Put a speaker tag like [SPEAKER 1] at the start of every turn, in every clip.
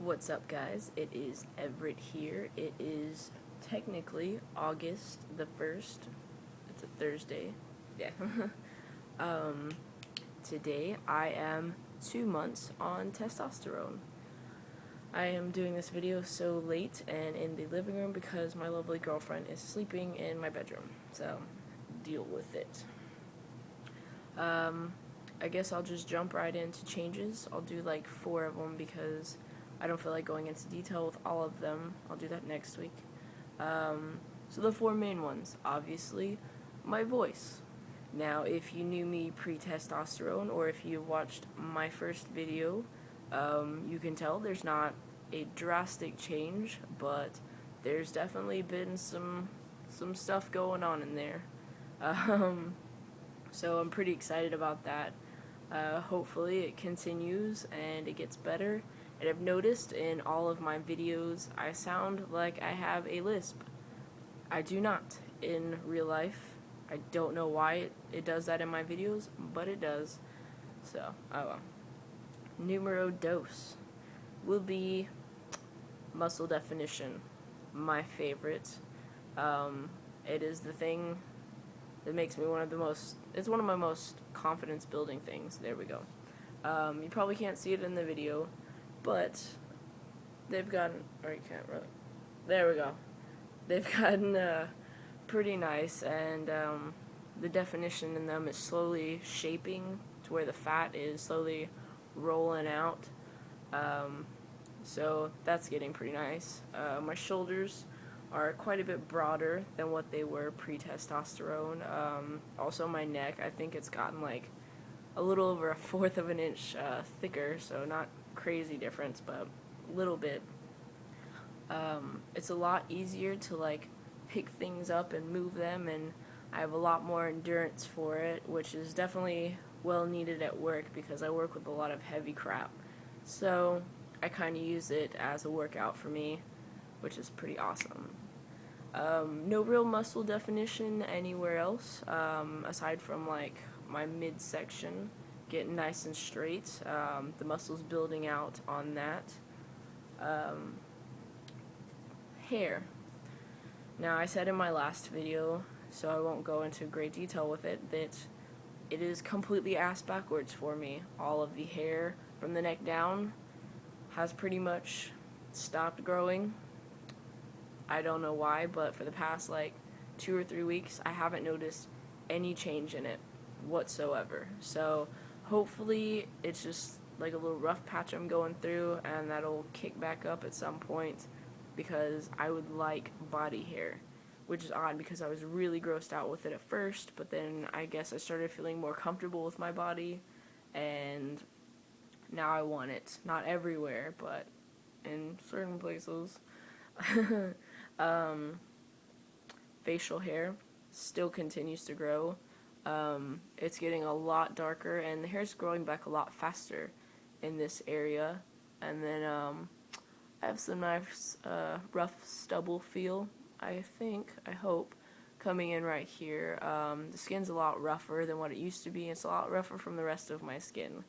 [SPEAKER 1] What's up, guys? It is Everett here. It is technically August the 1st. It's a Thursday. Yeah. um, Today I am 2 months on testosterone. I am doing this video so late and in the living room because my lovely girlfriend is sleeping in my bedroom. So, deal with it. I guess I'll just jump right into changes. I'll do like 4 of them because I don't feel like going into detail with all of them. I'll do that next week. So the 4 main ones, obviously, my voice. Now, if you knew me pre-testosterone or if you watched my first video, you can tell there's not a drastic change, but there's definitely been some stuff going on in there. So I'm pretty excited about that. Hopefully it continues and it gets better. And I've noticed in all of my videos I sound like I have a lisp. I do not in real life. I don't know why it does that in my videos, but it does. So, oh well. Numero dos will be muscle definition. My favorite. It is the thing that makes me it's one of my most confidence building things. There we go. You probably can't see it in the video, but they've gotten, or you can't really, there we go. They've gotten pretty nice, and the definition in them is slowly shaping to where the fat is slowly rolling out. So that's getting pretty nice. My shoulders are quite a bit broader than what they were pre-testosterone. Also my neck, I think it's gotten like a little over 1/4 of an inch thicker, so not crazy difference, but a little bit. It's a lot easier to like pick things up and move them, and I have a lot more endurance for it, which is definitely well needed at work because I work with a lot of heavy crap. So I kind of use it as a workout for me, which is pretty awesome. No real muscle definition anywhere else, aside from like my midsection getting nice and straight. The muscles building out on that. Hair. Now, I said in my last video, so I won't go into great detail with it, that it is completely ass backwards for me. All of the hair from the neck down has pretty much stopped growing. I don't know why, but for the past like 2 or 3 weeks, I haven't noticed any change in it whatsoever. So hopefully it's just like a little rough patch I'm going through, and that'll kick back up at some point, because I would like body hair, which is odd because I was really grossed out with it at first, but then I guess I started feeling more comfortable with my body, and now I want it. Not everywhere, but in certain places. Facial hair still continues to grow. It's getting a lot darker, and the hair's growing back a lot faster in this area. And then I have some nice rough stubble feel, I hope, coming in right here. The skin's a lot rougher than what it used to be. It's a lot rougher from the rest of my skin,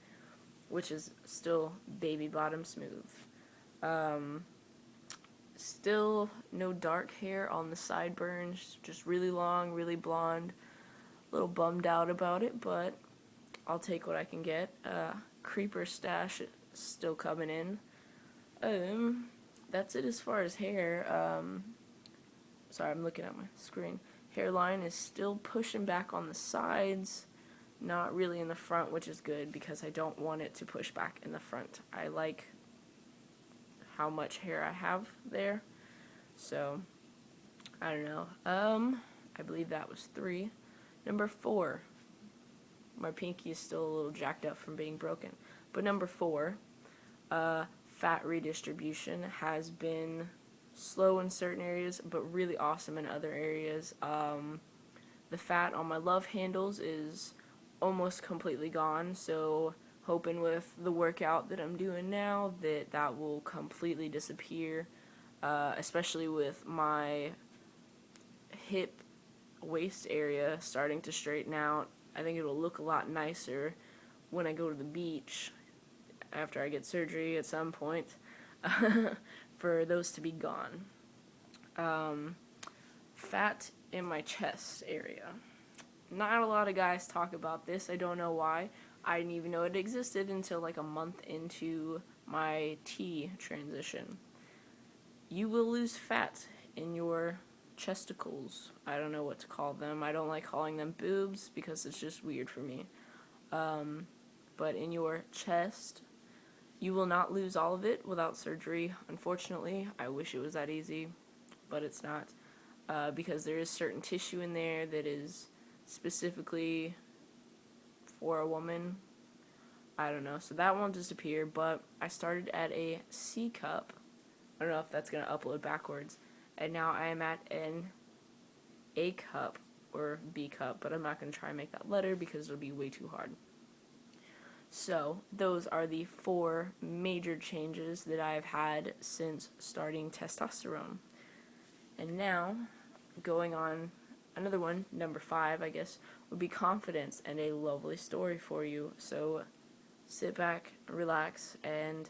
[SPEAKER 1] which is still baby bottom smooth. Still no dark hair on the sideburns, just really long, really blonde. A little bummed out about it, but I'll take what I can get. Creeper stash still coming in. That's it as far as hair. Sorry, I'm looking at my screen. Hairline is still pushing back on the sides, not really in the front, which is good because I don't want it to push back in the front. I like how much hair I have there, so I don't know. I believe that was 3. Number 4. My pinky is still a little jacked up from being broken, but number 4, fat redistribution has been slow in certain areas, but really awesome in other areas. The fat on my love handles is almost completely gone, so hoping with the workout that I'm doing now that will completely disappear, especially with my hip waist area starting to straighten out. I think it'll look a lot nicer when I go to the beach after I get surgery at some point. for those to be gone. Fat in my chest area. Not a lot of guys talk about this. I don't know why. I didn't even know it existed until like a month into my T transition. You will lose fat in your chesticles. I don't know what to call them. I don't like calling them boobs because it's just weird for me. But in your chest, you will not lose all of it without surgery. Unfortunately, I wish it was that easy, but it's not. Because there is certain tissue in there that is specifically for a woman. I don't know. So that won't disappear, but I started at a C cup. I don't know if that's going to upload backwards. And now I am at an A cup or B cup, but I'm not going to try and make that letter because it'll be way too hard. So those are the 4 major changes that I've had since starting testosterone. And now, going on another one, number 5, I guess, would be confidence, and a lovely story for you. So sit back, relax, and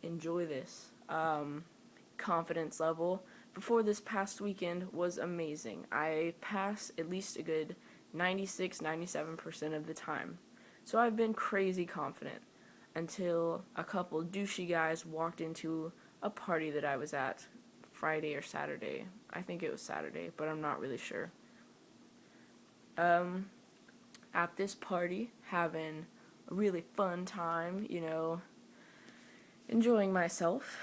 [SPEAKER 1] enjoy this. Confidence level before this past weekend was amazing. I passed at least a good 96-97% of the time. So I've been crazy confident until a couple douchey guys walked into a party that I was at Friday or Saturday. I think it was Saturday, but I'm not really sure. At this party, having a really fun time, enjoying myself.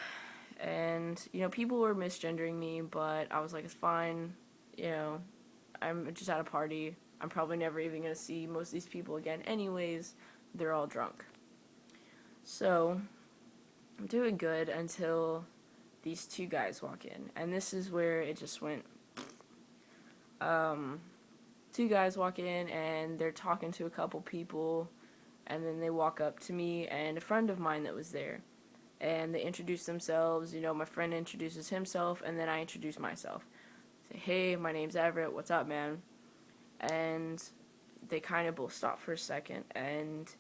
[SPEAKER 1] And, people were misgendering me, but I was like, it's fine. I'm just at a party. I'm probably never even going to see most of these people again anyways. They're all drunk. So, I'm doing good until these 2 guys walk in. And this is where it just went. 2 guys walk in, and they're talking to a couple people. And then they walk up to me and a friend of mine that was there. And they introduce themselves. My friend introduces himself, and then I introduce myself. Say, hey, my name's Everett. What's up, man? And they kind of both stopped for a second and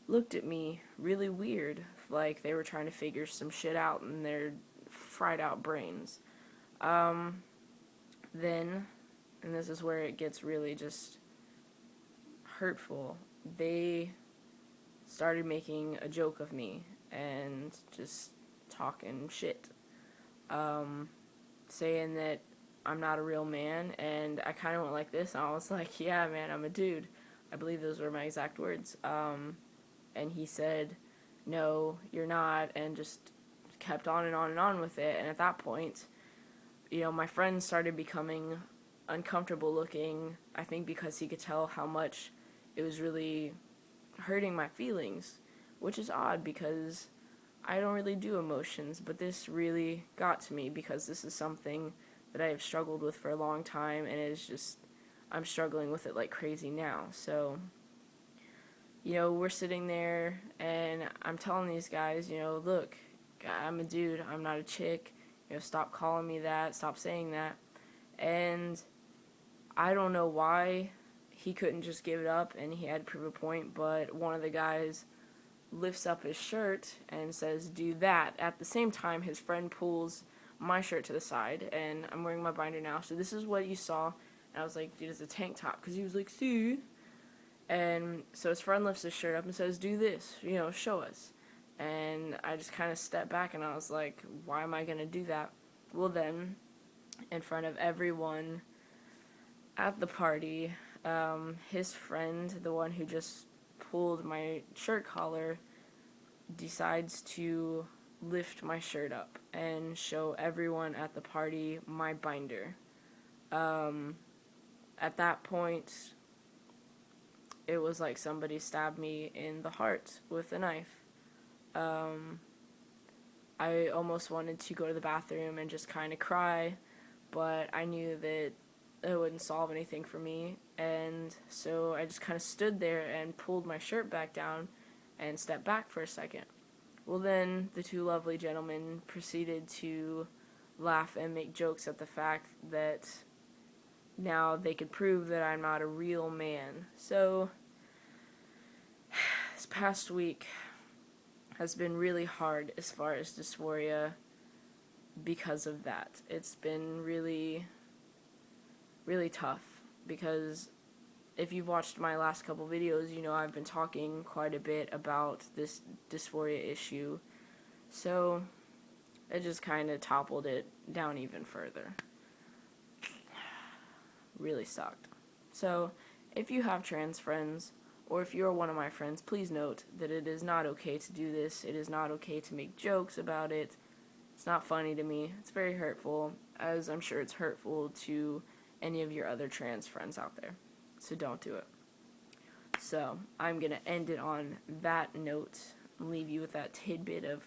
[SPEAKER 1] looked at me really weird, like they were trying to figure some shit out in their fried out brains. Then, and this is where it gets really just hurtful, they started making a joke of me and just talking shit, saying that I'm not a real man, and I kind of went like this, and I was like, yeah, man, I'm a dude. I believe those were my exact words. And he said, no, you're not, and just kept on and on and on with it. And at that point, my friend started becoming uncomfortable looking, I think because he could tell how much it was really hurting my feelings, which is odd because I don't really do emotions, but this really got to me because this is something that I have struggled with for a long time, and it is just, I'm struggling with it like crazy now. So, we're sitting there, and I'm telling these guys, look, I'm a dude, I'm not a chick, stop calling me that, stop saying that. And I don't know why he couldn't just give it up, and he had to prove a point, but one of the guys lifts up his shirt and says, do that. At the same time, his friend pulls my shirt to the side, and I'm wearing my binder now, so this is what you saw. And I was like, dude, it's a tank top, because he was like, see? And so his friend lifts his shirt up and says, do this, show us. And I just kind of stepped back, and I was like, why am I going to do that? Well then, in front of everyone at the party, his friend, the one who just pulled my shirt collar, decides to lift my shirt up and show everyone at the party my binder. At that point, it was like somebody stabbed me in the heart with a knife. I almost wanted to go to the bathroom and just kind of cry, but I knew that it wouldn't solve anything for me, and so I just kind of stood there and pulled my shirt back down and stepped back for a second. Well, then the 2 lovely gentlemen proceeded to laugh and make jokes at the fact that now they could prove that I'm not a real man. So, this past week, has been really hard as far as dysphoria because of that. It's been really, really tough because if you've watched my last couple videos, you know I've been talking quite a bit about this dysphoria issue. So it just kind of toppled it down even further. Really sucked. So if you have trans friends, or if you're one of my friends, please note that it is not okay to do this. It is not okay to make jokes about it. It's not funny to me. It's very hurtful, as I'm sure it's hurtful to any of your other trans friends out there. So don't do it. So I'm going to end it on that note and leave you with that tidbit of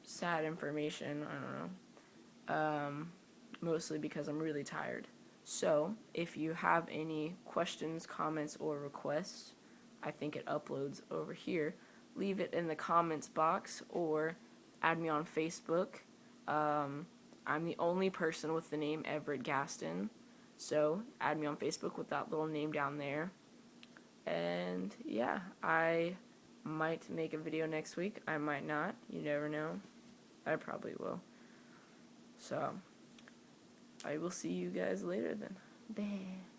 [SPEAKER 1] sad information. I don't know. Mostly because I'm really tired. So if you have any questions, comments, or requests, I think it uploads over here. Leave it in the comments box or add me on Facebook. I'm the only person with the name Everett Gaston, so add me on Facebook with that little name down there. And yeah, I might make a video next week. I might not. You never know. I probably will. So I will see you guys later then. Bye.